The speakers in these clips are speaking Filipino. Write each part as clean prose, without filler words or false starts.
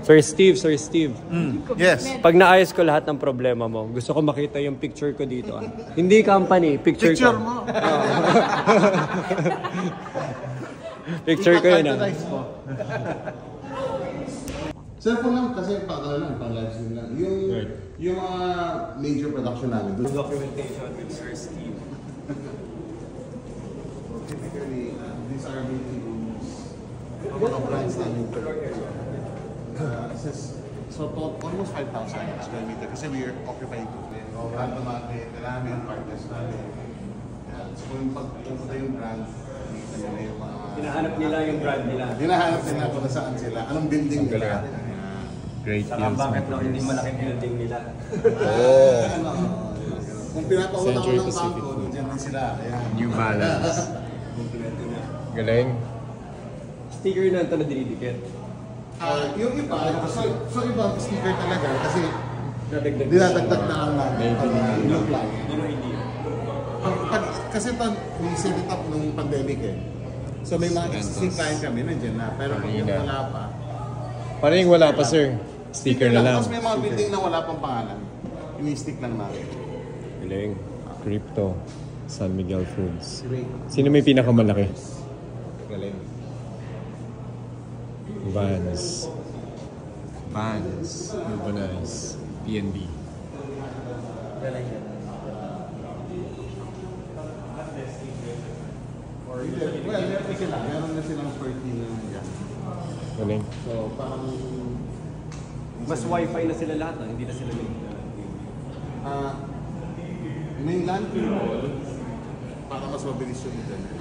Sir Steve. Yes. Pag naayos ko lahat ng problema mo, gusto ko makita yung picture ko dito. Hindi company, picture ko. Mo. Picture ko yun. Cellphone lang kasi pang live stream lang. Yung mga major production namin. Documentation with Sir Steve. Typically, these are meeting rooms. Mga brands namin. So almost 5,000 square meter kasi we are occupying to play. Brand namin, namin, partners namin. So kung pagpunta yung brand, nakita nila yung mga... Hinahanap nila yung brand nila. Hinahanap nila kung nasaan sila. Anong building nila. Great deals. Bakit no, hindi malaking building nila? Kung pinapauta ko ng bangko, dyan din sila. New Balance. Galing. Sticker na ito na dinidikit. Yung iba, so iba sticker talaga kasi dinadagdag na lang namin. Look lang. Kasi we set it up nung pandemic eh. So may mga existing client kami nandiyan na, pero kung yung wala pa. Parang yung wala pa sir, sticker na lang. Tapos may mga building na wala pang pangalan, ini-stick lang namin. Galing. Crypto, San Miguel Foods. Sino may pinakamalaki? Galing. Vans, Urbanized, PNB. Galing. Well, meron na silang 13 na yan. Galing. So parang... Mas wifi na sila lahat, no? Hindi na sila may LAN cable para mas mabilis yung internet.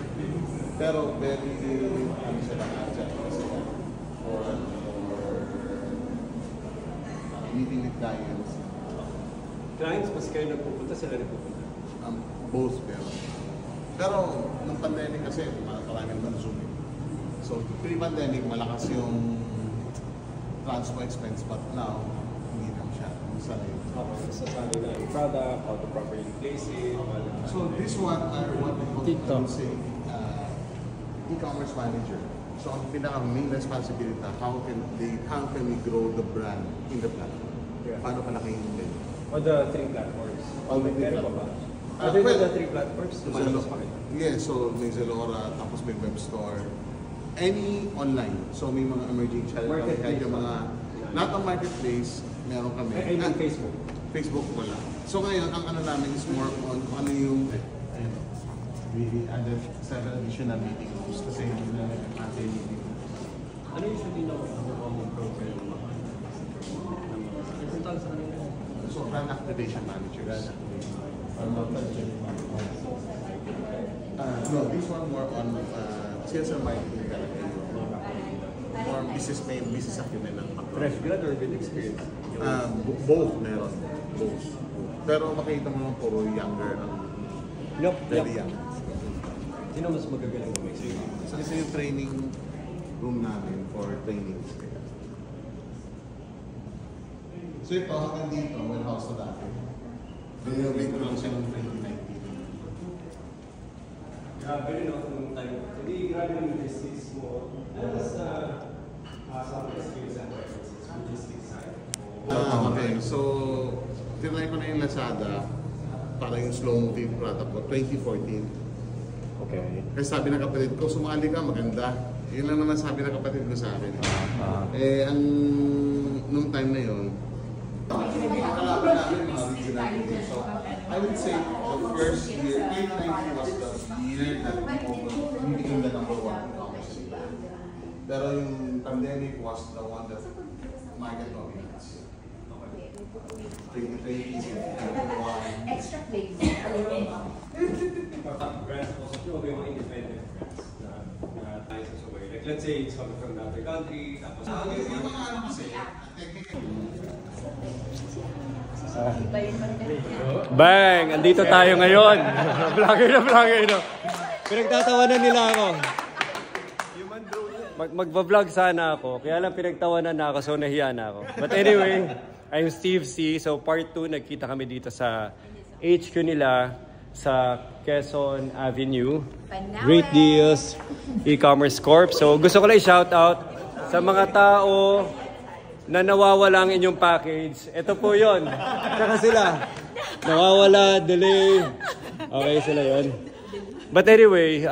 Pero very sila agile for meeting with clients. Clients, mas kayo nagpupunta, sila nagpupunta? Both pero nung pandemic kasi maraming Zoom. So pre-pandemic malakas yung transport expense, but now hindi na siya. Sasabi na yung product, how to properly place it. So this one are what we call e-commerce manager. So ang pinaka-main responsibility, how can we grow the brand in the platform? Paano kalaki yung brand? O the 3 platforms? Meron pa ba? Other than the 3 platforms, lumalabas pa kayo? Yeah, so may Zalora, tapos may web store. Any online. So may mga emerging channel. Kahit yung mga, not on marketplace, meron kami. I mean Facebook? Facebook wala. So ngayon, ang ano namin is more on kung ano yung, we added 7 additional meeting rooms kasi hindi na natin meeting rooms. Ano yung sabihin na common profile ng mga? So brand activation managers. No, this one more on sales and marketing talaga. More business acumen ng Fresh grad or with experience? Both meron. Both. Pero makita mo naman puro younger ang very young. Sino mas magagaling ng experience? So isa yung training room namin for trainings. So ito hanggang dito, warehouse na dati. Renovate ko lang siya ng 2019. Grabe rin ako nung time. Hindi, grabe yung logistics mo. Ano mas sa skills and references, logistics side? Okay. So, tinry ko na yung Lazada para yung slow-moving product ko, 2014. Okay. Kasi sabi ng kapatid ko, sumali ka, maganda. Yun lang naman sabi ng kapatid ko sa akin. Nung time na yun, nakalaban namin mga regional meetings. So, I would say the first year, 2019 was the year that we became the number 1 e-commerce. Pero yung pandemic was the one that market dominates. 2020, 2021. Extra flavor. Brands also, yung mga independent brands na tayo sa sumay. Like, let's say it's coming from another country, tapos... Yung mga ano kasi, Bang! Andito tayo ngayon. Vlogger na. Pinagtatawanan nila ako. Magba-vlog sana ako. Kaya lang pinagtawanan na ako, so nahiya na ako. But anyway, I'm Steve C. So part 2, nagkita kami dito sa HQ nila sa Quezon Avenue. Great Deals E-Commerce Corp. So gusto ko lang i-shout out sa mga tao na nawawala ang inyong package, ito po yon. Tsaka sila. Nawawala, delay. Okay, sila yon. But anyway,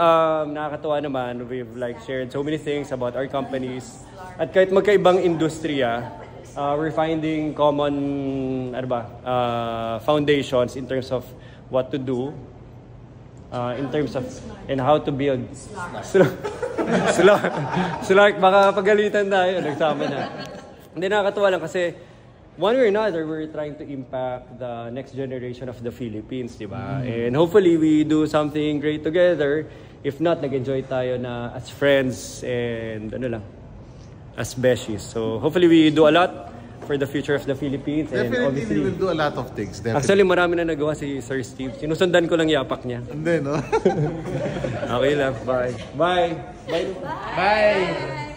nakakatuwa naman. We've like shared so many things about our companies. At kahit magkaibang industriya, we're finding common foundations in terms of what to do, in terms of and how to build. Slark, baka pagalitan tayo, nagsama na. Hindi, nakakatuwa lang kasi one way or another, we're trying to impact the next generation of the Philippines, di ba? And hopefully, we do something great together. If not, nag-enjoy tayo na as friends and as besties. So hopefully, we do a lot for the future of the Philippines. And Definitely, obviously, we will do a lot of things. Definitely. Actually, marami na nagawa si Sir Steve. Sinusundan ko lang yapak niya. Hindi, no? Okay lang. Bye. Bye. Bye. Bye!